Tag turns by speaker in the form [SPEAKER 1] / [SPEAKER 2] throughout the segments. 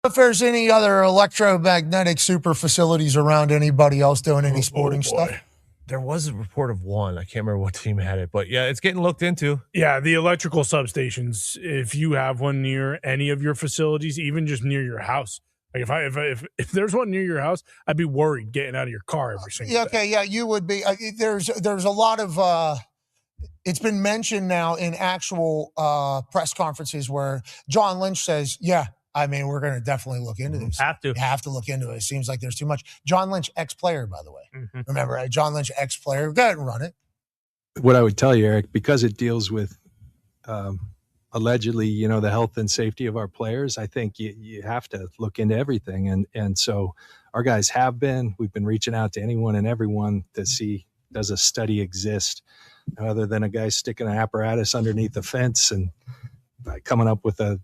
[SPEAKER 1] If there's any other electromagnetic super facilities around, anybody else doing any sporting stuff?
[SPEAKER 2] There was a report of one. I can't remember what team had it, but yeah, it's getting looked into.
[SPEAKER 3] Yeah, the electrical substations, if you have one near any of your facilities, even just near your house. Like if there's one near your house, I'd be worried getting out of your car every single day.
[SPEAKER 1] Okay, yeah, you would be. There's a lot of it's been mentioned now in actual press conferences where John Lynch says, yeah, I mean, we're going to definitely look into this. You have to look into it. It seems like there's too much. John Lynch, ex-player, by the way. Remember, right? John Lynch, ex-player. Go ahead and run it.
[SPEAKER 4] What I would tell you, Eric, because it deals with allegedly, the health and safety of our players, I think you have to look into everything. And so our guys we've been reaching out to anyone and everyone to see, does a study exist other than a guy sticking an apparatus underneath the fence and coming up with a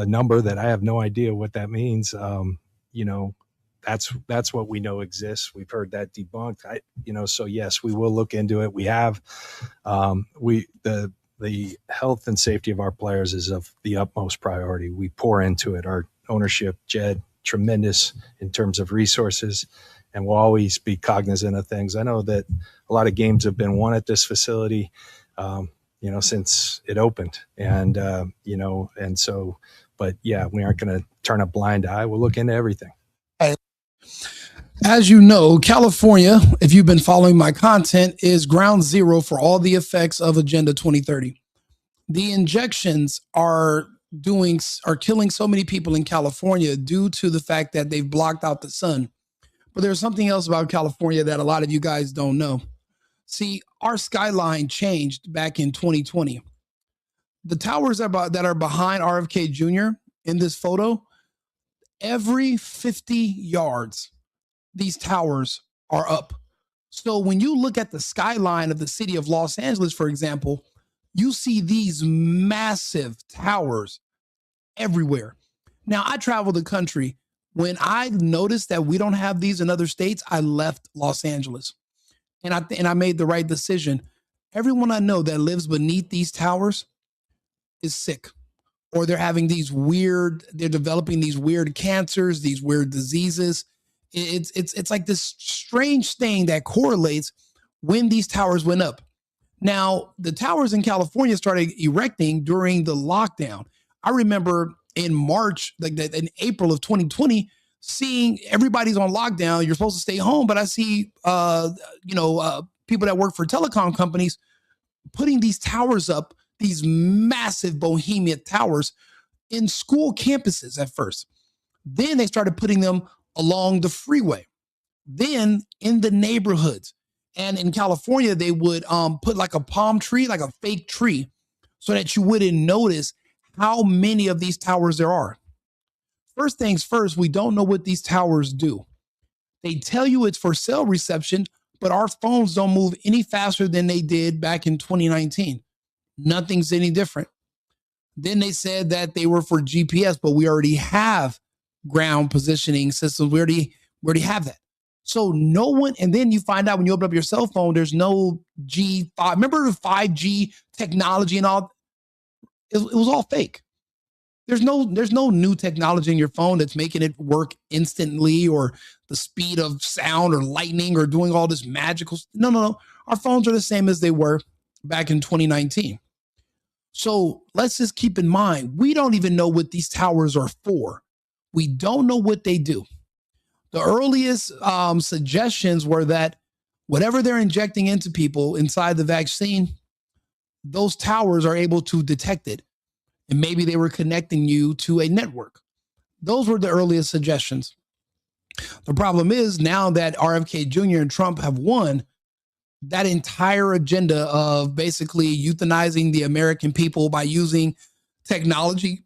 [SPEAKER 4] number that I have no idea what that means. That's what we know exists. We've heard that debunked. So yes, we will look into it. We have, the health and safety of our players is of the utmost priority. We pour into it. Our ownership, Jed, tremendous in terms of resources, and we'll always be cognizant of things. I know that a lot of games have been won at this facility, since it opened, and so, but yeah, we aren't going to turn a blind eye. We'll look into everything.
[SPEAKER 5] As you know, California, if you've been following my content, is ground zero for all the effects of Agenda 2030. The injections are killing so many people in California due to the fact that they've blocked out the sun. But there's something else about California that a lot of you guys don't know. See, our skyline changed back in 2020. The towers that are behind RFK Jr. in this photo, every 50 yards, these towers are up. So when you look at the skyline of the city of Los Angeles, for example, you see these massive towers everywhere. Now, I travel the country. When I noticed that we don't have these in other states, I left Los Angeles. And I made the right decision. Everyone I know that lives beneath these towers is sick, or they're developing these weird cancers, these weird diseases. It's like this strange thing that correlates when these towers went up. Now, the towers in California started erecting during the lockdown. I remember in March, in April of 2020, seeing everybody's on lockdown. You're supposed to stay home, but I see, people that work for telecom companies putting these towers up, these massive bohemian towers in school campuses at first. Then they started putting them along the freeway, then in the neighborhoods. And in California, they would put like a palm tree, like a fake tree, so that you wouldn't notice how many of these towers there are. First things first, we don't know what these towers do. They tell you it's for cell reception, but our phones don't move any faster than they did back in 2019. Nothing's any different. Then they said that they were for GPS, but we already have ground positioning systems. We already have that. So no one, and then you find out when you open up your cell phone, there's no G5. Remember the 5G technology and all? It was all fake. There's no new technology in your phone that's making it work instantly, or the speed of sound or lightning, or doing all this magical. No. Our phones are the same as they were back in 2019. So let's just keep in mind, we don't even know what these towers are for. We don't know what they do. The earliest suggestions were that whatever they're injecting into people inside the vaccine, those towers are able to detect it. And maybe they were connecting you to a network. Those were the earliest suggestions. The problem is now that RFK Jr. and Trump have won, that entire agenda of basically euthanizing the American people by using technology,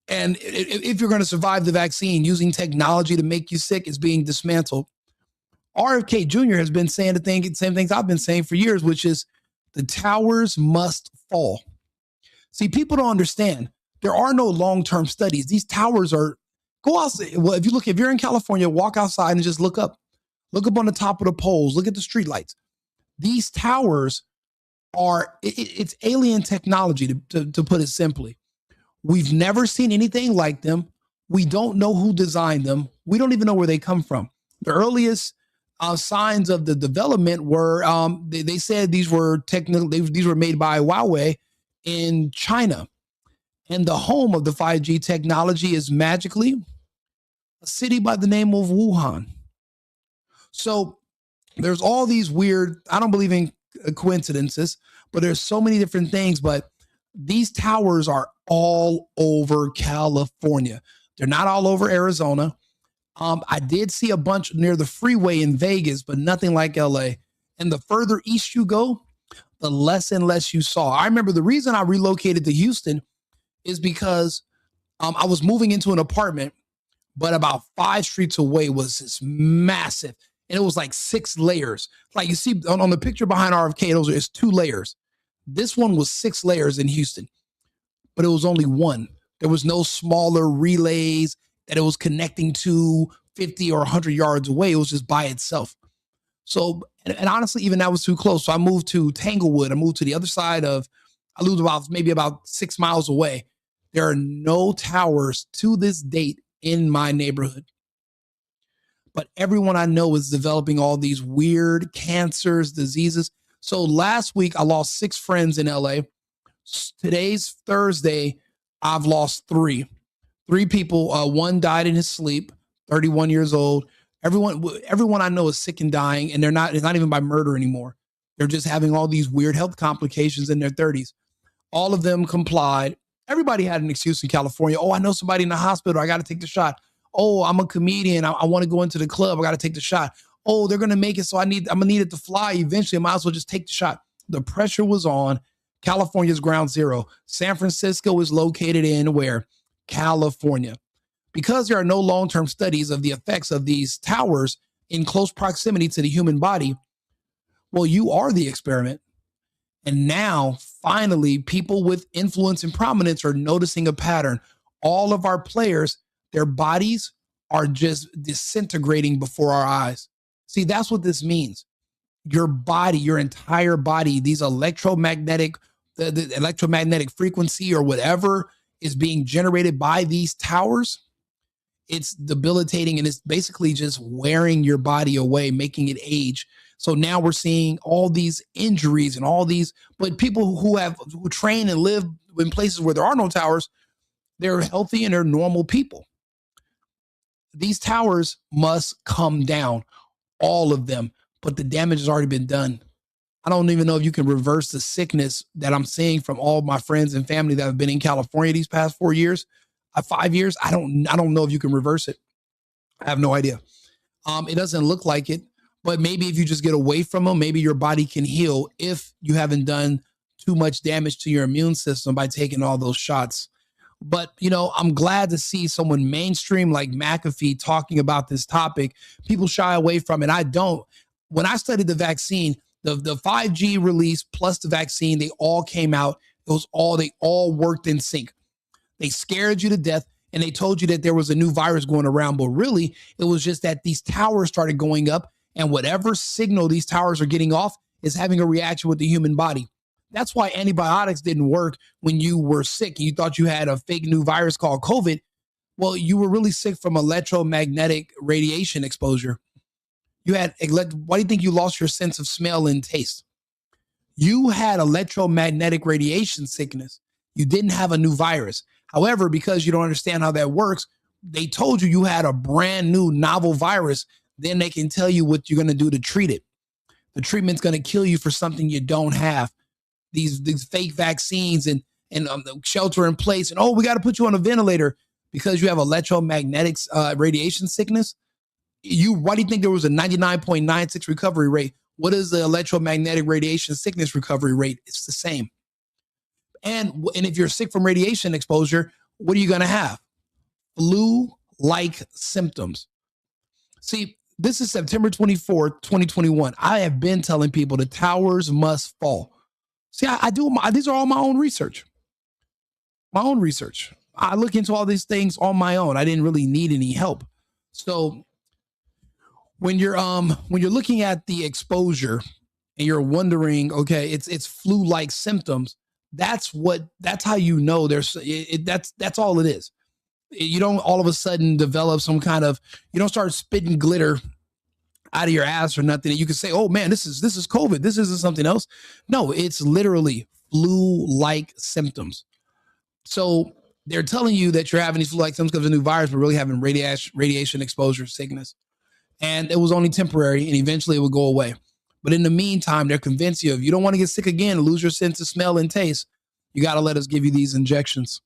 [SPEAKER 5] and if you're going to survive the vaccine, using technology to make you sick, is being dismantled. RFK Jr. has been saying the same things I've been saying for years, which is the towers must fall. See, people don't understand. There are no long-term studies. These towers are, go outside. Well, if you're in California, walk outside and just look up. Look up on the top of the poles. Look at the streetlights. These towers are, it's alien technology, to put it simply. We've never seen anything like them. We don't know who designed them. We don't even know where they come from. The earliest signs of the development were they said these were these were made by Huawei in China. And the home of the 5G technology is magically a city by the name of Wuhan. So there's all these weird, I don't believe in coincidences, but there's so many different things. But these towers are all over California. They're not all over Arizona. I did see a bunch near the freeway in Vegas, but nothing like LA. And the further east you go, the less and less you saw. I remember the reason I relocated to Houston is because I was moving into an apartment, but about 5 streets away was this massive, and it was like 6 layers. Like you see on the picture behind RFK, it's 2 layers. This one was 6 layers in Houston, but it was only one. There was no smaller relays that it was connecting to 50 or 100 yards away. It was just by itself. So, and honestly, even that was too close. So I moved to Tanglewood. I moved to the other side of, I lived maybe about 6 miles away. There are no towers to this date in my neighborhood. But everyone I know is developing all these weird cancers, diseases. So last week, I lost 6 friends in LA. Today's Thursday, I've lost 3. 3 people. One died in his sleep, 31 years old. Everyone I know is sick and dying, and it's not even by murder anymore. They're just having all these weird health complications in their 30s. All of them complied. Everybody had an excuse in California. Oh, I know somebody in the hospital. I got to take the shot. Oh, I'm a comedian. I want to go into the club. I got to take the shot. Oh, they're going to make it. So I'm going to need it to fly eventually. I might as well just take the shot. The pressure was on. California's ground zero. San Francisco is located in where? California. Because there are no long-term studies of the effects of these towers in close proximity to the human body, well, you are the experiment. And now, finally, people with influence and prominence are noticing a pattern. All of our players, their bodies are just disintegrating before our eyes. See, that's what this means. Your body, your entire body, these electromagnetic, the electromagnetic frequency or whatever is being generated by these towers, it's debilitating, and it's basically just wearing your body away, making it age. So now we're seeing all these injuries and all these, but people who train and live in places where there are no towers, they're healthy and they're normal people. These towers must come down, all of them, but the damage has already been done. I don't even know if you can reverse the sickness that I'm seeing from all my friends and family that have been in California these past 4 years, 5 years. I don't know if you can reverse it. I have no idea. It doesn't look like it, but maybe if you just get away from them, maybe your body can heal if you haven't done too much damage to your immune system by taking all those shots. But, I'm glad to see someone mainstream like McAfee talking about this topic. People shy away from it. I don't. When I studied the vaccine, the 5G release plus the vaccine, they all came out. They all worked in sync. They scared you to death, and they told you that there was a new virus going around. But really, it was just that these towers started going up, and whatever signal these towers are getting off is having a reaction with the human body. That's why antibiotics didn't work when you were sick. You thought you had a fake new virus called COVID. Well, you were really sick from electromagnetic radiation exposure. Why do you think you lost your sense of smell and taste? You had electromagnetic radiation sickness. You didn't have a new virus. However, because you don't understand how that works, they told you had a brand new novel virus. Then they can tell you what you're going to do to treat it. The treatment's going to kill you for something you don't have. These fake vaccines and shelter in place. And, we got to put you on a ventilator because you have electromagnetic radiation sickness. Why do you think there was a 99.96 recovery rate? What is the electromagnetic radiation sickness recovery rate? It's the same. And if you're sick from radiation exposure, what are you going to have? Flu-like symptoms. See, this is September 24th, 2021. I have been telling people the towers must fall. See, these are all my own research. My own research. I look into all these things on my own. I didn't really need any help. So when you're looking at the exposure and you're wondering, okay, it's flu-like symptoms, that's how you know that's all it is. You don't all of a sudden develop some kind of, you don't start spitting glitter out of your ass or nothing. And you can say, oh man, this is COVID. This isn't something else. No, it's literally flu-like symptoms. So they're telling you that you're having these flu-like symptoms because of a new virus, but really having radiation exposure sickness. And it was only temporary, and eventually it would go away. But in the meantime, they're convinced you, if you don't want to get sick again, lose your sense of smell and taste, you got to let us give you these injections.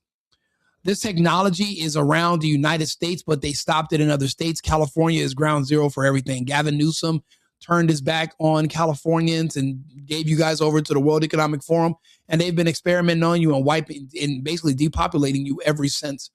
[SPEAKER 5] This technology is around the United States, but they stopped it in other states. California is ground zero for everything. Gavin Newsom turned his back on Californians and gave you guys over to the World Economic Forum, and they've been experimenting on you and wiping and basically depopulating you ever since.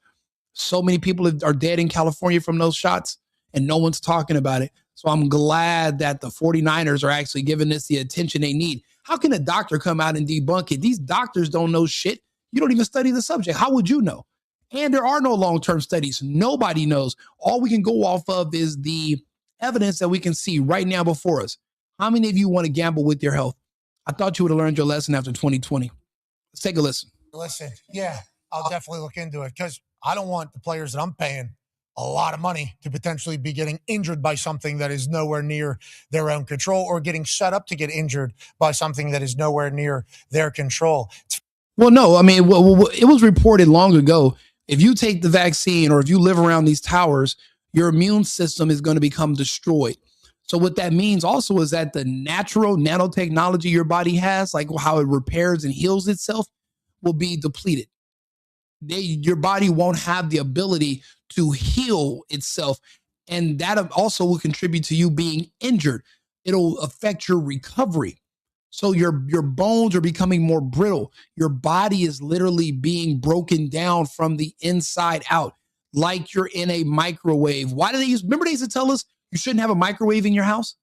[SPEAKER 5] So many people are dead in California from those shots, and no one's talking about it. So I'm glad that the 49ers are actually giving this the attention they need. How can a doctor come out and debunk it? These doctors don't know shit. You don't even study the subject. How would you know? And there are no long-term studies. Nobody knows. All we can go off of is the evidence that we can see right now before us. How many of you want to gamble with your health? I thought you would have learned your lesson after 2020. Let's take a listen.
[SPEAKER 1] Listen, yeah, I'll definitely look into it because I don't want the players that I'm paying a lot of money to potentially be getting injured by something that is nowhere near their own control, or getting set up to get injured by something that is nowhere near their control.
[SPEAKER 5] Well, no, I mean, it was reported long ago. If you take the vaccine or if you live around these towers, your immune system is going to become destroyed. So what that means also is that the natural nanotechnology your body has, like how it repairs and heals itself, will be depleted. Your body won't have the ability to heal itself. And that also will contribute to you being injured. It'll affect your recovery. So your bones are becoming more brittle. Your body is literally being broken down from the inside out, like you're in a microwave. Why do they remember they used to tell us you shouldn't have a microwave in your house?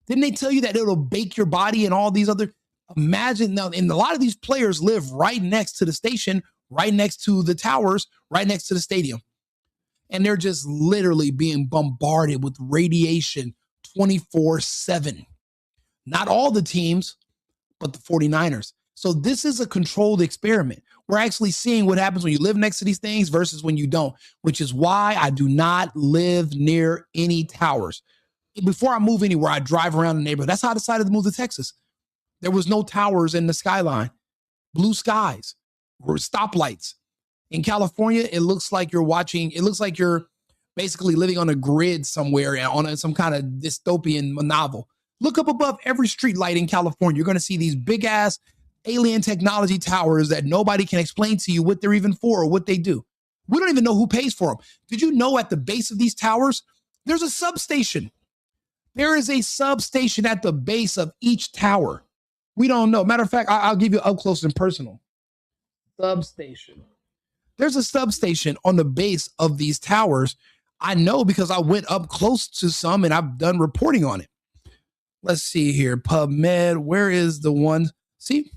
[SPEAKER 5] Didn't they tell you that it'll bake your body and all these other, imagine now, and a lot of these players live right next to the station, right next to the towers, right next to the stadium. And they're just literally being bombarded with radiation 24/7. Not all the teams, but the 49ers. So this is a controlled experiment. We're actually seeing what happens when you live next to these things versus when you don't, which is why I do not live near any towers. Before I move anywhere, I drive around the neighborhood. That's how I decided to move to Texas. There was no towers in the skyline, blue skies, stoplights. In California, it looks like you're basically living on a grid somewhere on some kind of dystopian novel. Look up above every street light in California. You're going to see these big ass alien technology towers that nobody can explain to you what they're even for or what they do. We don't even know who pays for them. Did you know at the base of these towers, there's a substation? There is a substation at the base of each tower. We don't know. Matter of fact, I'll give you up close and personal. Substation. There's a substation on the base of these towers. I know because I went up close to some and I've done reporting on it. Let's see here. PubMed. Where is the one? See,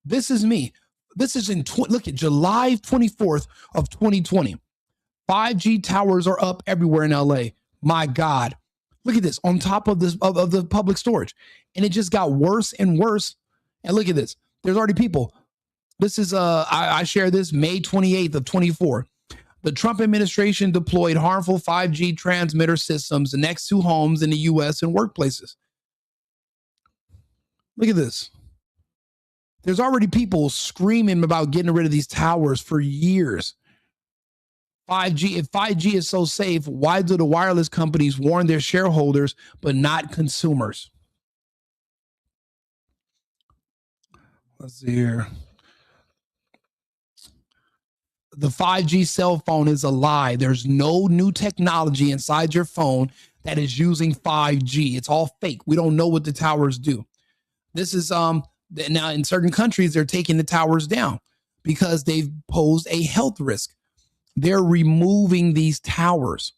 [SPEAKER 5] this is me. This is look at July 24th of 2020. 5G towers are up everywhere in LA. My God. Look at this on top of this of the public storage. And it just got worse and worse. And look at this. There's already people. This is I share this May 28th of 24. The Trump administration deployed harmful 5G transmitter systems next to homes in the US and workplaces. Look at this. There's already people screaming about getting rid of these towers for years. 5G, if 5G is so safe, why do the wireless companies warn their shareholders but not consumers? Let's see here. The 5G cell phone is a lie. There's no new technology inside your phone that is using 5G. It's all fake. We don't know what the towers do. This is now in certain countries, they're taking the towers down because they've posed a health risk. They're removing these towers.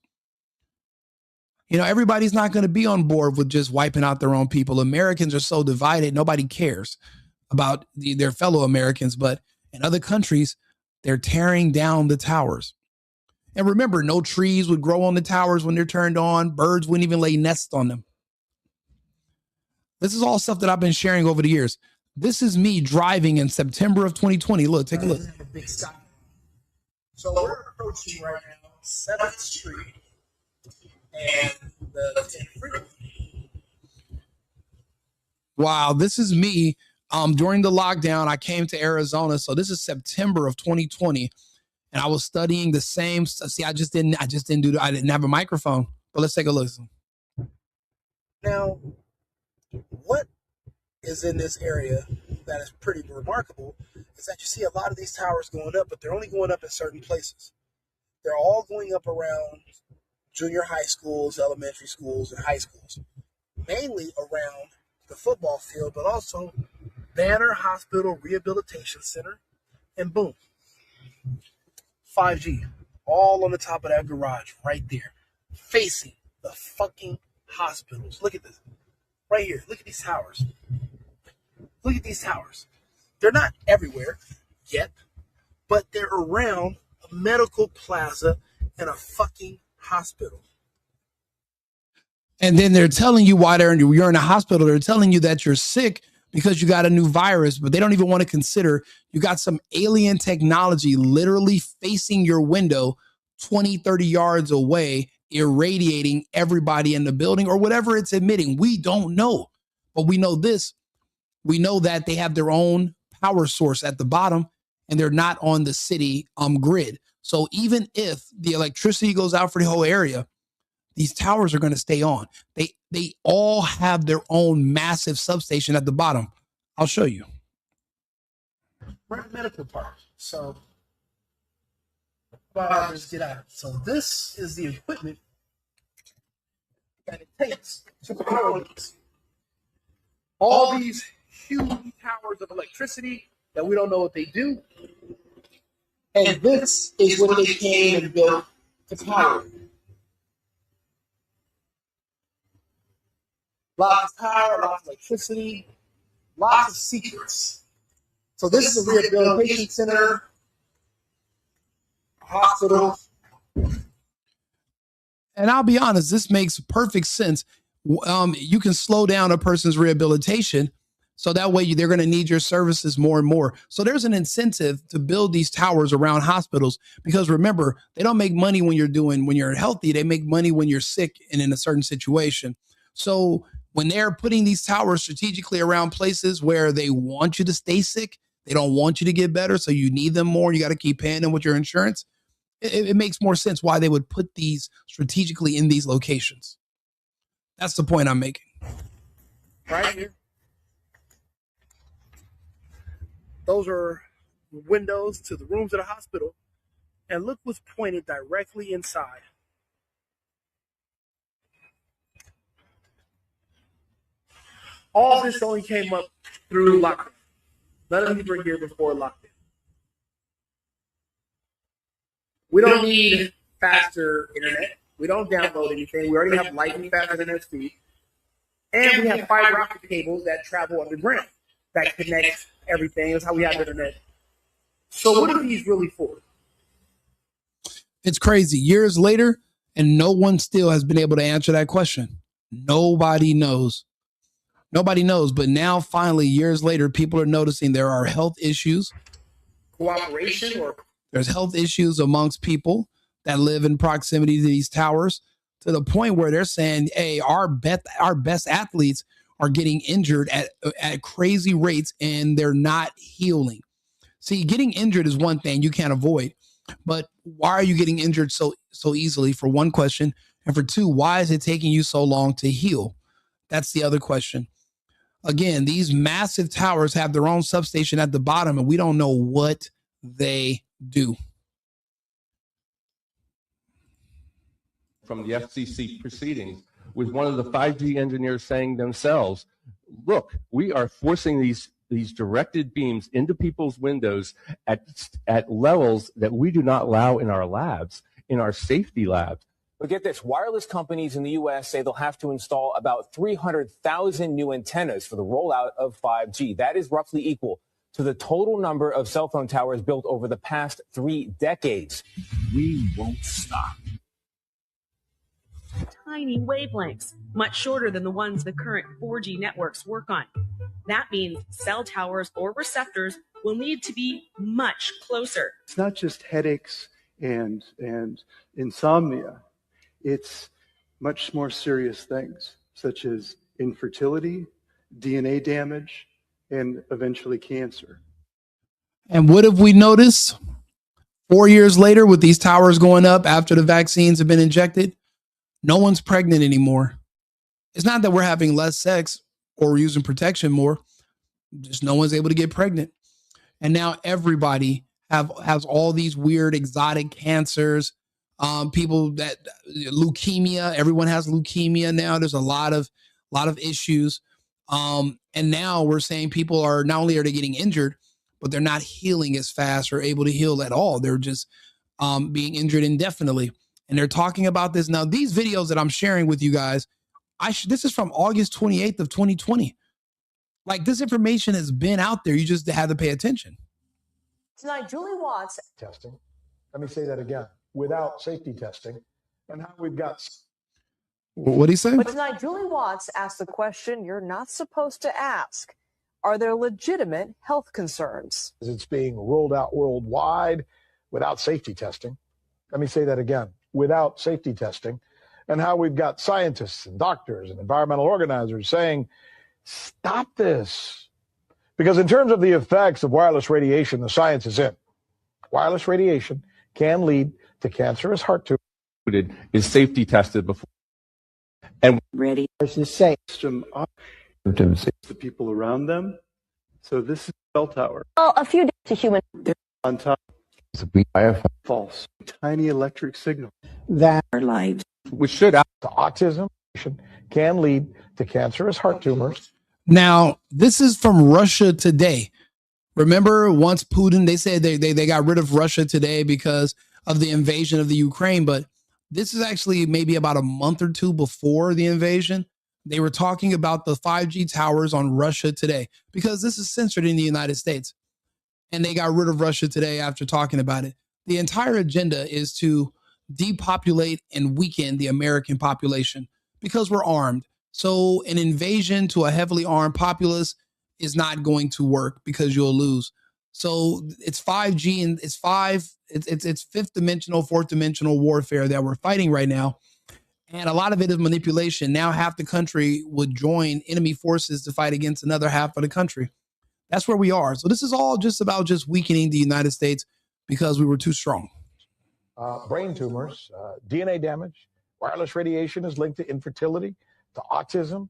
[SPEAKER 5] You know, everybody's not going to be on board with just wiping out their own people. Americans are so divided. Nobody cares about their fellow Americans, but in other countries, they're tearing down the towers. And remember, no trees would grow on the towers when they're turned on. Birds wouldn't even lay nests on them. This is all stuff that I've been sharing over the years. This is me driving in September of 2020. Look, take a look. So we're approaching right now 7th Street and the 10th Freeway. Wow, this is me. During the lockdown, I came to Arizona. So this is September of 2020. And I was studying the same stuff. See, I didn't have a microphone. But let's take a listen. Now, what is in this area that is pretty remarkable is that you see a lot of these towers going up, but they're only going up in certain places. They're all going up around junior high schools, elementary schools, and high schools, mainly around the football field, but also Banner Hospital Rehabilitation Center, and boom, 5G, all on the top of that garage right there, facing the fucking hospitals. Look at this, right here. Look at these towers. Look at these towers. They're not everywhere yet, but they're around a medical plaza and a fucking hospital. And then they're telling you why you're in a hospital. They're telling you that you're sick because you got a new virus, but they don't even want to consider you got some alien technology literally facing your window 20, 30 yards away, irradiating everybody in the building or whatever it's emitting. We don't know, but we know this. We know that they have their own power source at the bottom and they're not on the city grid. So even if the electricity goes out for the whole area, these towers are going to stay on. They all have their own massive substation at the bottom. I'll show you. We're at the medical part. So let's get out. So this is the equipment that it takes to power these. All these huge towers of electricity that we don't know what they do. And this is what they came and built to power. Lots of power, lots of electricity, lots of secrets. So this is a rehabilitation center, hospital. And I'll be honest, this makes perfect sense. You can slow down a person's rehabilitation, so that way they're going to need your services more and more. So there's an incentive to build these towers around hospitals because remember, they don't make money when you're healthy. They make money when you're sick and in a certain situation. So when they're putting these towers strategically around places where they want you to stay sick, they don't want you to get better, so you need them more. You got to keep paying them with your insurance. It makes more sense why they would put these strategically in these locations. That's the point I'm making. Right here. Those are windows to the rooms of the hospital. And look what's pointed directly inside. All this only came up through lockdown. None of these were here before lockdown. We don't need faster internet. We don't download anything. We already have lightning fast internet speed. And we have fiber optic cables that travel underground that connect everything. That's how we have internet. So what are these really for? It's crazy. Years later, and no one still has been able to answer that question. Nobody knows. Nobody knows. But now, finally, years later, people are noticing there are health issues. Cooperation or there's health issues amongst people that live in proximity to these towers to the point where they're saying, hey, our best athletes are getting injured at crazy rates and they're not healing. See, getting injured is one thing you can't avoid, but why are you getting injured so easily, for one question? And for two, why is it taking you so long to heal? That's the other question. Again, these massive towers have their own substation at the bottom and we don't know what they do.
[SPEAKER 6] From the FCC proceedings with one of the 5G engineers saying themselves, look, we are forcing these directed beams into people's windows at levels that we do not allow in our labs, in our safety labs.
[SPEAKER 7] But get this, wireless companies in the U.S. say they'll have to install about 300,000 new antennas for the rollout of 5G. That is roughly equal to the total number of cell phone towers built over the past 3 decades.
[SPEAKER 6] We won't stop.
[SPEAKER 8] Tiny wavelengths, much shorter than the ones the current 4G networks work on. That means cell towers or receptors will need to be much closer.
[SPEAKER 9] It's not just headaches and insomnia. It's much more serious things, such as infertility, DNA damage, and eventually cancer.
[SPEAKER 5] And what have we noticed 4 years later with these towers going up after the vaccines have been injected? No one's pregnant anymore. It's not that we're having less sex or we're using protection more. Just no one's able to get pregnant. And now everybody has all these weird exotic cancers. People that leukemia, everyone has leukemia now. There's a lot of issues. And now we're saying people are not only are they getting injured, but they're not healing as fast or able to heal at all. They're just being injured indefinitely. And they're talking about this. Now, these videos that I'm sharing with you guys, this is from August 28th of 2020. Like, this information has been out there. You just have to pay attention.
[SPEAKER 10] Tonight, Julie Watts.
[SPEAKER 11] Testing. Let me say that again. Without safety testing. And how we've got.
[SPEAKER 5] What did he say?
[SPEAKER 10] But tonight, Julie Watts asked the question you're not supposed to ask. Are there legitimate health concerns?
[SPEAKER 11] It's being rolled out worldwide without safety testing. Let me say that again. Without safety testing. And how we've got scientists and doctors and environmental organizers saying, stop this. Because in terms of the effects of wireless radiation, the science is in. Wireless radiation can lead to cancerous heart tumor.
[SPEAKER 6] Is safety tested before and
[SPEAKER 10] Ready to say.
[SPEAKER 9] The people around them. So this is a cell tower.
[SPEAKER 10] Well, a few days to human.
[SPEAKER 9] On top. False. Tiny electric signal.
[SPEAKER 10] That our lives.
[SPEAKER 6] which should
[SPEAKER 11] to autism can lead to cancerous heart tumors.
[SPEAKER 5] Now, this is from Russia Today. Remember, once Putin, they said they got rid of Russia Today because of the invasion of the Ukraine, but this is actually maybe about a month or two before the invasion. They were talking about the 5G towers on Russia Today because this is censored in the United States. And they got rid of Russia Today after talking about it. The entire agenda is to depopulate and weaken the American population because we're armed. So an invasion to a heavily armed populace is not going to work because you'll lose. So it's 5G and it's fifth dimensional, fourth dimensional warfare that we're fighting right now. And a lot of it is manipulation. Now half the country would join enemy forces to fight against another half of the country. That's where we are. So this is all just about just weakening the United States because we were too strong.
[SPEAKER 11] Brain tumors, DNA damage, wireless radiation is linked to infertility, to autism,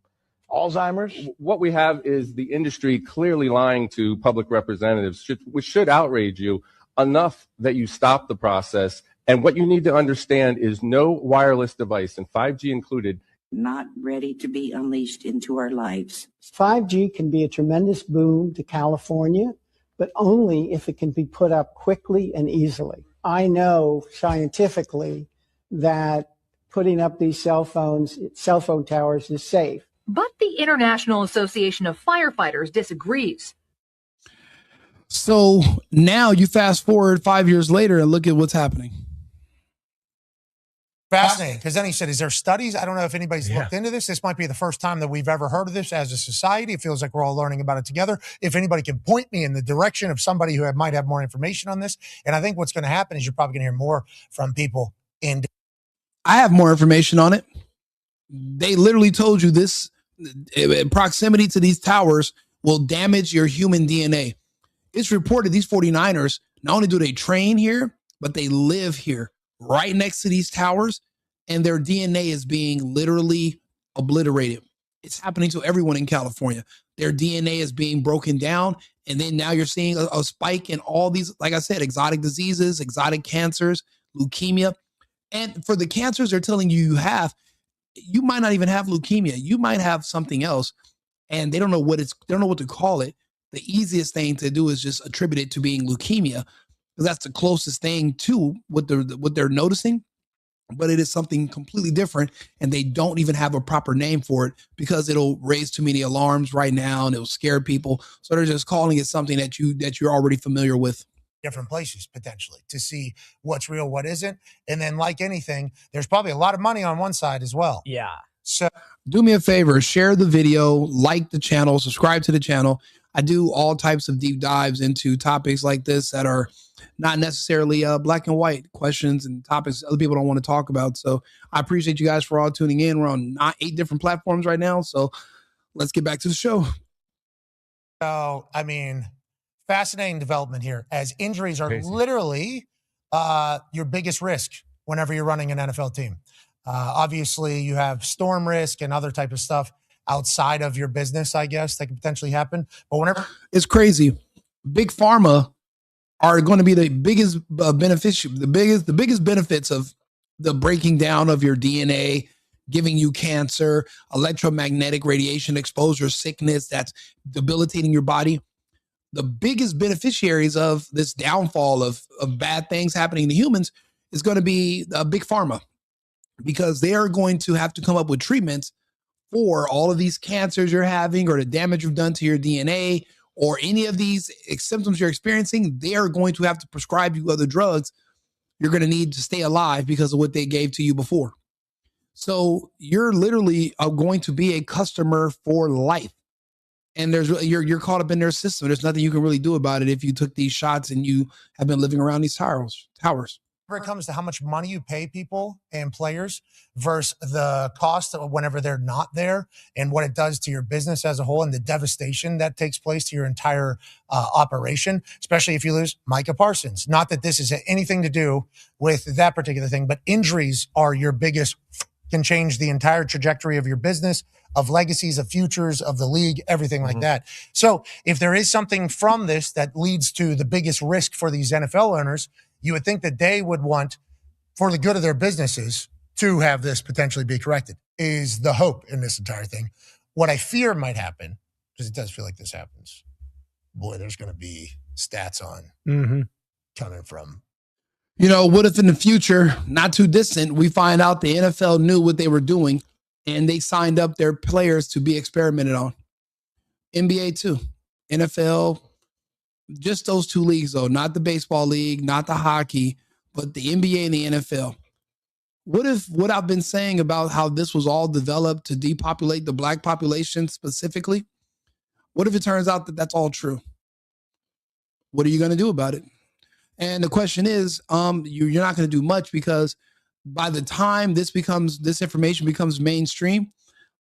[SPEAKER 11] Alzheimer's.
[SPEAKER 6] What we have is the industry clearly lying to public representatives, which should outrage you enough that you stop the process. And what you need to understand is no wireless device, and 5G included,
[SPEAKER 12] not ready to be unleashed into our lives.
[SPEAKER 13] 5G can be a tremendous boom to California, but only if it can be put up quickly and easily. I know scientifically that putting up these cell phone towers is safe.
[SPEAKER 14] But the International Association of Firefighters disagrees.
[SPEAKER 5] So now you fast forward 5 years later and look at what's happening.
[SPEAKER 1] Fascinating, because then he said, is there studies? I don't know if anybody's looked into this. This might be the first time that we've ever heard of this as a society. It feels like we're all learning about it together. If anybody can point me in the direction of somebody who might have more information on this. And I think what's going to happen is you're probably going to hear more from people in.
[SPEAKER 5] I have more information on it. They literally told you this proximity to these towers will damage your human DNA. It's reported these 49ers, not only do they train here, but they live here right next to these towers, and their DNA is being literally obliterated. It's happening to everyone in California. Their DNA is being broken down, and then now you're seeing a spike in all these, like I said, exotic diseases, exotic cancers, leukemia. And for the cancers they're telling you have, you might not even have leukemia. You might have something else, and they don't know what to call it. The easiest thing to do is just attribute it to being leukemia, because that's the closest thing to what they're noticing. But it is something completely different, and they don't even have a proper name for it because it'll raise too many alarms right now and it'll scare people. So they're just calling it something that you're already familiar with.
[SPEAKER 1] Different places potentially to see what's real, what isn't. And then like anything, there's probably a lot of money on one side as well.
[SPEAKER 15] Yeah.
[SPEAKER 1] So
[SPEAKER 5] do me a favor, share the video, like the channel, subscribe to the channel. I do all types of deep dives into topics like this that are not necessarily black and white questions and topics other people don't want to talk about. So I appreciate you guys for all tuning in. We're on 8 different platforms right now. So let's get back to the show.
[SPEAKER 1] So, I mean, fascinating development here, as injuries are literally your biggest risk whenever you're running an NFL team. Obviously, you have storm risk and other type of stuff outside of your business, I guess, that could potentially happen. But whenever
[SPEAKER 5] it's crazy, big pharma are going to be the biggest beneficiary, the biggest benefits of the breaking down of your DNA, giving you cancer, electromagnetic radiation exposure, sickness that's debilitating your body. The biggest beneficiaries of this downfall of bad things happening to humans is going to be big pharma, because they are going to have to come up with treatments for all of these cancers you're having, or the damage you've done to your DNA, or any of these symptoms you're experiencing. They are going to have to prescribe you other drugs you're going to need to stay alive because of what they gave to you before. So you're literally going to be a customer for life. And you're caught up in their system. There's nothing you can really do about it if you took these shots and you have been living around these towers.
[SPEAKER 1] Whenever it comes to how much money you pay people and players versus the cost of whenever they're not there, and what it does to your business as a whole, and the devastation that takes place to your entire operation, especially if you lose Micah Parsons. Not that this is anything to do with that particular thing, but injuries are your biggest, can change the entire trajectory of your business, of legacies, of futures, of the league, everything like that. So if there is something from this that leads to the biggest risk for these NFL owners, you would think that they would want, for the good of their businesses, to have this potentially be corrected, is the hope in this entire thing. What I fear might happen, because it does feel like this happens, boy, there's going to be stats on coming from.
[SPEAKER 5] You know, what if in the future, not too distant, we find out the NFL knew what they were doing and they signed up their players to be experimented on? NBA too, NFL, just those two leagues though, not the baseball league, not the hockey, but the NBA and the NFL. What if what I've been saying about how this was all developed to depopulate the black population specifically? What if it turns out that that's all true? What are you going to do about it? And the question is, you're not going to do much, because by the time this information becomes mainstream,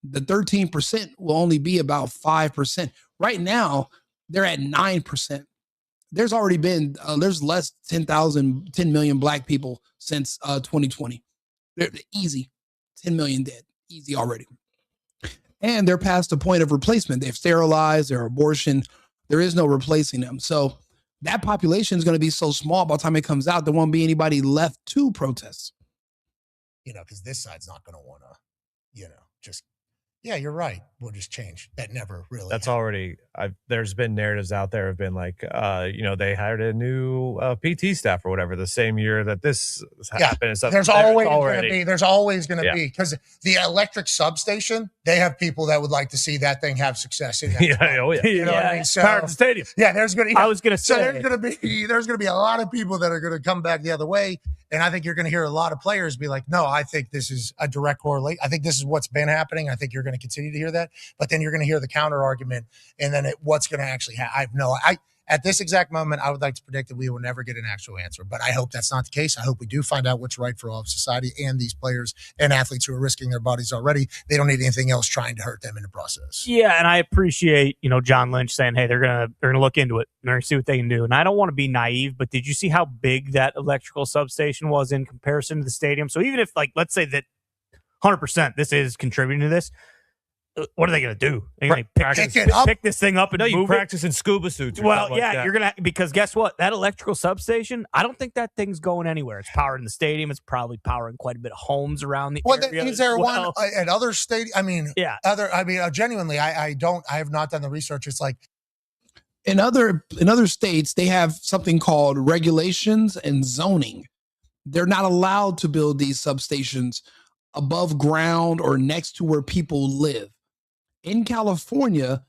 [SPEAKER 5] the 13% will only be about 5%. Right now, they're at 9%. There's already been, there's less 10 million black people since 2020. They're easy, 10 million dead, easy already. And they're past the point of replacement. They've sterilized their abortion. There is no replacing them. So that population is going to be so small by the time it comes out, there won't be anybody left to protest.
[SPEAKER 1] You know, because this side's not going to want to, you know, just, yeah, you're right, we'll just change. That never really
[SPEAKER 2] That's
[SPEAKER 1] happened.
[SPEAKER 2] already, there's been narratives out there have been like, you know, they hired a new PT staff or whatever the same year that this happened. And stuff.
[SPEAKER 1] There's always going to be, because the electric substation, they have people that would like to see that thing have success in that. You know what I mean? So,
[SPEAKER 3] Power to the stadium.
[SPEAKER 1] Yeah, there's going to.
[SPEAKER 3] I was going to say,
[SPEAKER 1] so there's going to be a lot of people that are going to come back the other way, and I think you're going to hear a lot of players be like, "No, I think this is a direct correlate. I think this is what's been happening. I think you're going to continue to hear that, but then you're going to hear the counter argument, and then what's going to actually happen. At this exact moment, I would like to predict that we will never get an actual answer, but I hope that's not the case. I hope we do find out what's right for all of society and these players and athletes who are risking their bodies already. They don't need anything else trying to hurt them in the process.
[SPEAKER 15] Yeah, and I appreciate, John Lynch saying, hey, they're gonna look into it and they're gonna see what they can do. And I don't want to be naive, but did you see how big that electrical substation was in comparison to the stadium? So even if, let's say that 100% this is contributing to this, what are they going to do? They're going to pick this thing up and move
[SPEAKER 2] practice in scuba suits.
[SPEAKER 15] You're going to, because guess what? That electrical substation, I don't think that thing's going anywhere. It's powering the stadium. It's probably powering quite a bit of homes around the area.
[SPEAKER 1] Is there one at other stadiums? Genuinely, I have not done the research. It's like
[SPEAKER 5] in other states, they have something called regulations and zoning. They're not allowed to build these substations above ground or next to where people live. In California,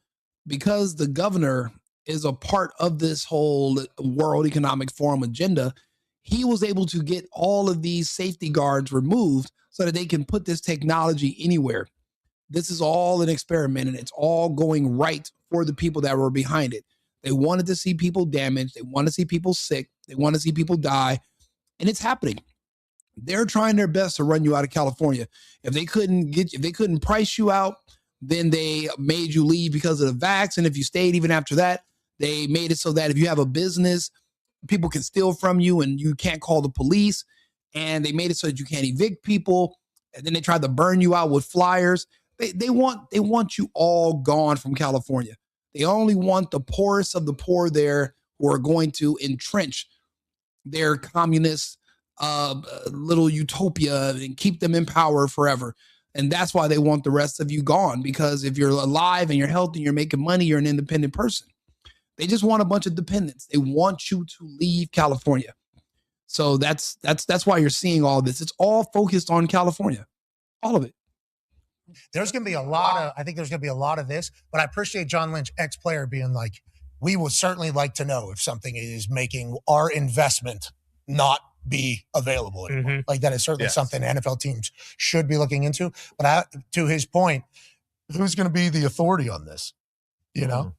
[SPEAKER 5] because the governor is a part of this whole World Economic Forum agenda, he was able to get all of these safety guards removed so that they can put this technology anywhere. This is all an experiment, and it's all going right for the people that were behind it. They wanted to see people damaged. They want to see people sick. They want to see people die. And it's happening. They're trying their best to run you out of California. If they couldn't price you out, then they made you leave because of the vax. And if you stayed even after that, they made it so that if you have a business, people can steal from you and you can't call the police. And they made it so that you can't evict people. And then they tried to burn you out with flyers. They want you all gone from California. They only want the poorest of the poor there who are going to entrench their communist little utopia and keep them in power forever. And that's why they want the rest of you gone, because if you're alive and you're healthy and you're making money, you're an independent person. They just want a bunch of dependents. They want you to leave California. So that's why you're seeing all this. It's all focused on California. All of it.
[SPEAKER 1] There's going to be I think there's going to be a lot of this, but I appreciate John Lynch, ex-player, being like, we would certainly like to know if something is making our investment not be available anymore.
[SPEAKER 2] Mm-hmm.
[SPEAKER 1] Like, that is certainly something NFL teams should be looking into. But to his point, who's going to be the authority on this? You know?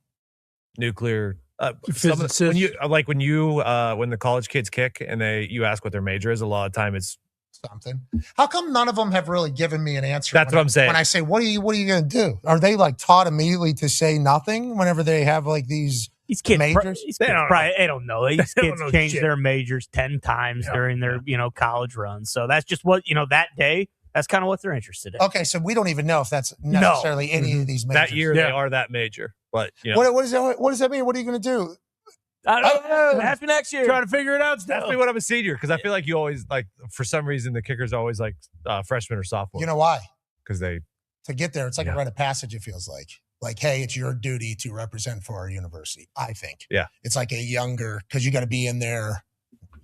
[SPEAKER 2] Nuclear. When the college kids kick and you ask what their major is, a lot of time it's
[SPEAKER 1] something. How come none of them have really given me an answer?
[SPEAKER 2] That's what I'm saying.
[SPEAKER 1] When I say, what are you going to do? Are they like taught immediately to say nothing whenever they have like these
[SPEAKER 15] kids
[SPEAKER 1] majors?
[SPEAKER 15] They don't know. These kids change their majors 10 times during their, college run. So that's just what, that day, that's kind of what they're interested in.
[SPEAKER 1] Okay. So we don't even know if that's necessarily any of these majors.
[SPEAKER 2] That year they are that major. But
[SPEAKER 1] what does that mean? What are you going to do?
[SPEAKER 15] I don't know. Ask me next year.
[SPEAKER 3] Trying to figure it out still.
[SPEAKER 2] Ask me when I'm a senior, because I feel like you always, like, for some reason, the kicker's always like freshman or sophomore.
[SPEAKER 1] You know why?
[SPEAKER 2] Because
[SPEAKER 1] to get there, it's like a rite of passage, it feels like. Like, hey, it's your duty to represent for our university, I think.
[SPEAKER 2] Yeah.
[SPEAKER 1] It's like because you got to be in there.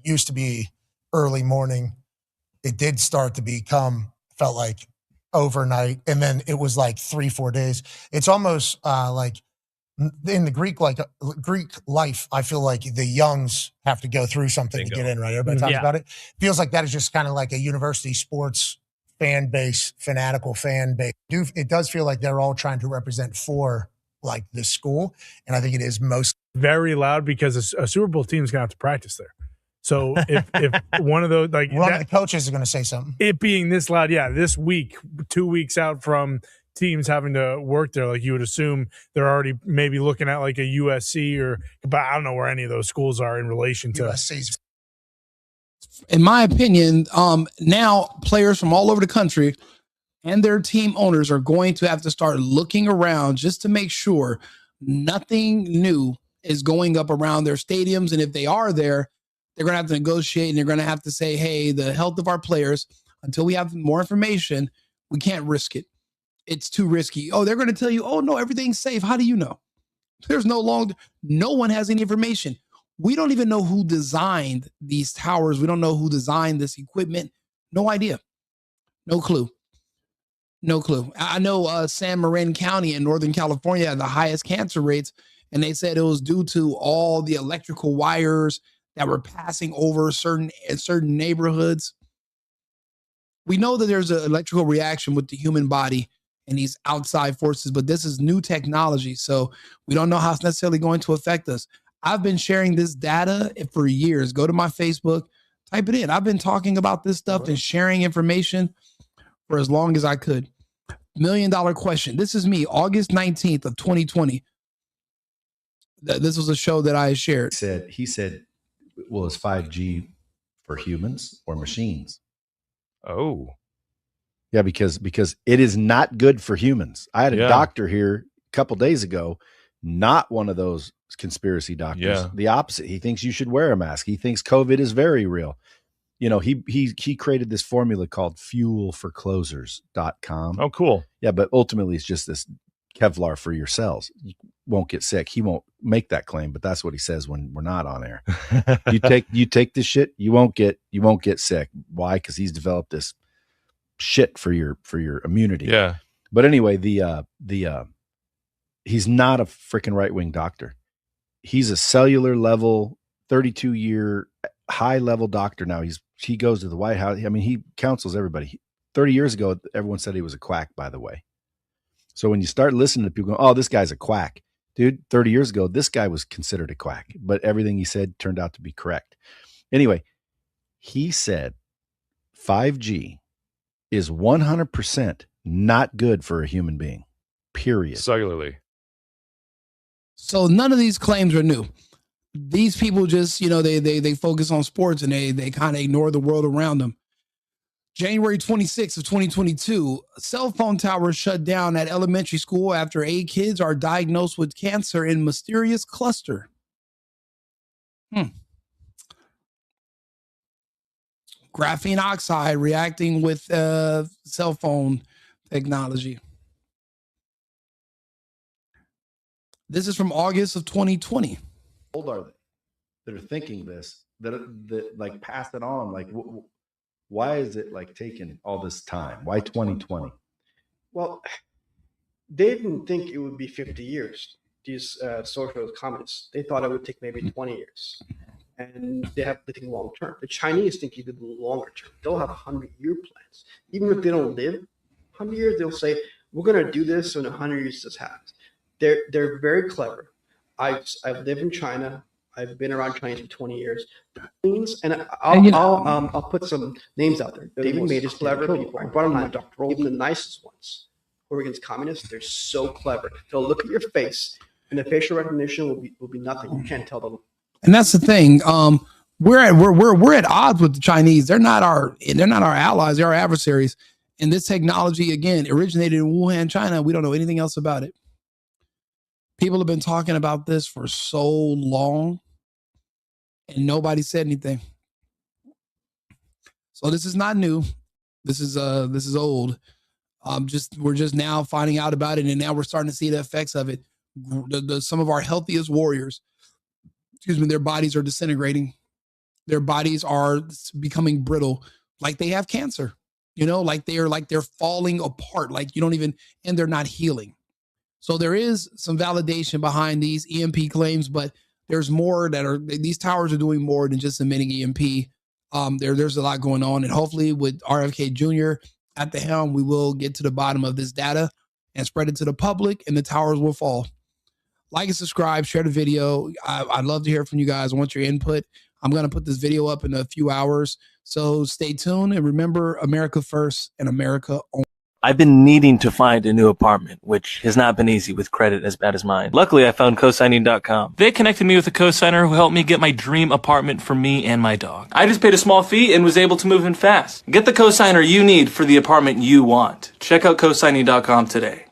[SPEAKER 1] Used to be early morning. It did start to felt like overnight. And then it was like 3-4 days. It's almost like, in the Greek life, I feel like the youngs have to go through something to get in, right? Everybody talks about it. Feels like that is just kind of like a university sports fan base, fanatical fan base. It does feel like they're all trying to represent for like the school, and I think it is most
[SPEAKER 3] very loud because a Super Bowl team is going to have to practice there. So if one of those, like
[SPEAKER 1] one of the coaches is going to say something,
[SPEAKER 3] it being this loud, this week, 2 weeks out from teams having to work there, like you would assume they're already maybe looking at like a USC but I don't know where any of those schools are in relation to
[SPEAKER 1] USC's.
[SPEAKER 5] In my opinion, now players from all over the country and their team owners are going to have to start looking around just to make sure nothing new is going up around their stadiums. And if they are there, they're going to have to negotiate and they're going to have to say, hey, the health of our players, until we have more information, we can't risk it. It's too risky. Oh, they're going to tell you, oh, no, everything's safe. How do you know? No one has any information. We don't even know who designed these towers. We don't know who designed this equipment. No idea. No clue. I know San Marin County in Northern California had the highest cancer rates, and they said it was due to all the electrical wires that were passing over certain neighborhoods. We know that there's an electrical reaction with the human body and these outside forces, but this is new technology, so we don't know how it's necessarily going to affect us. I've been sharing this data for years. Go to my Facebook, type it in. I've been talking about this stuff and sharing information for as long as I could. $1 million question. This is me, August 19th of 2020. This was a show that I shared.
[SPEAKER 16] He said, well, is 5G for humans or machines?
[SPEAKER 2] Oh.
[SPEAKER 16] Yeah, because it is not good for humans. I had a doctor here a couple days ago, not one of those conspiracy doctors.
[SPEAKER 2] Yeah.
[SPEAKER 16] The opposite. He thinks you should wear a mask. He thinks COVID is very real. He created this formula called fuelforclosers.com.
[SPEAKER 2] Oh, cool.
[SPEAKER 16] Yeah, but ultimately it's just this Kevlar for your cells. You won't get sick. He won't make that claim, but that's what he says when we're not on air. you take this shit, you won't get sick. Why? Because he's developed this shit for your immunity.
[SPEAKER 2] Yeah.
[SPEAKER 16] But anyway, he's not a freaking right-wing doctor. He's a cellular level, 32-year high level doctor now. He goes to the White House. I mean, he counsels everybody. 30 years ago, everyone said he was a quack, by the way. So when you start listening to people going, oh, this guy's a quack, Dude, 30 years ago, this guy was considered a quack, but everything he said turned out to be correct. Anyway, he said 5G is 100% not good for a human being, period.
[SPEAKER 17] Cellularly.
[SPEAKER 5] So none of these claims are new. These people just, they focus on sports and they kind of ignore the world around them. January 26th of 2022, cell phone towers shut down at elementary school after 8 kids are diagnosed with cancer in mysterious cluster. Graphene oxide reacting with cell phone technology. This is from August of 2020.
[SPEAKER 16] How old are they that are thinking this, that like pass it on? Like, why is it like taking all this time? Why 2020?
[SPEAKER 18] Well, they didn't think it would be 50 years, these socialist communists. They thought it would take maybe 20 years. And they think long term. The Chinese think even longer term. They'll have 100-year plans. Even if they don't live 100 years, they'll say, we're going to do this, and in 100 years this happens. They're very clever. I've lived in China. I've been around China for 20 years. And I'll put some names out there. David Made is clever people. I brought them on, even the nicest ones who are against communists. They're so clever. They'll look at your face, and the facial recognition will be nothing. You can't tell them.
[SPEAKER 5] And that's the thing. We're at odds with the Chinese. They're not our allies. They're our adversaries. And this technology, again, originated in Wuhan, China. We don't know anything else about it. People have been talking about this for so long, and nobody said anything. So this is not new. This is old. We're just now finding out about it, and now we're starting to see the effects of it. Some of our healthiest warriors, their bodies are disintegrating. Their bodies are becoming brittle, like they have cancer. Like they're falling apart. Like and they're not healing. So there is some validation behind these EMP claims, but there's more these towers are doing more than just emitting EMP. There's a lot going on, and hopefully with RFK Jr. at the helm, we will get to the bottom of this data and spread it to the public, and the towers will fall. Like and subscribe, share the video. I'd love to hear from you guys. I want your input. I'm going to put this video up in a few hours, so stay tuned, and remember, America first and America only.
[SPEAKER 19] I've been needing to find a new apartment, which has not been easy with credit as bad as mine. Luckily, I found cosigning.com. They connected me with a cosigner who helped me get my dream apartment for me and my dog. I just paid a small fee and was able to move in fast. Get the cosigner you need for the apartment you want. Check out cosigning.com today.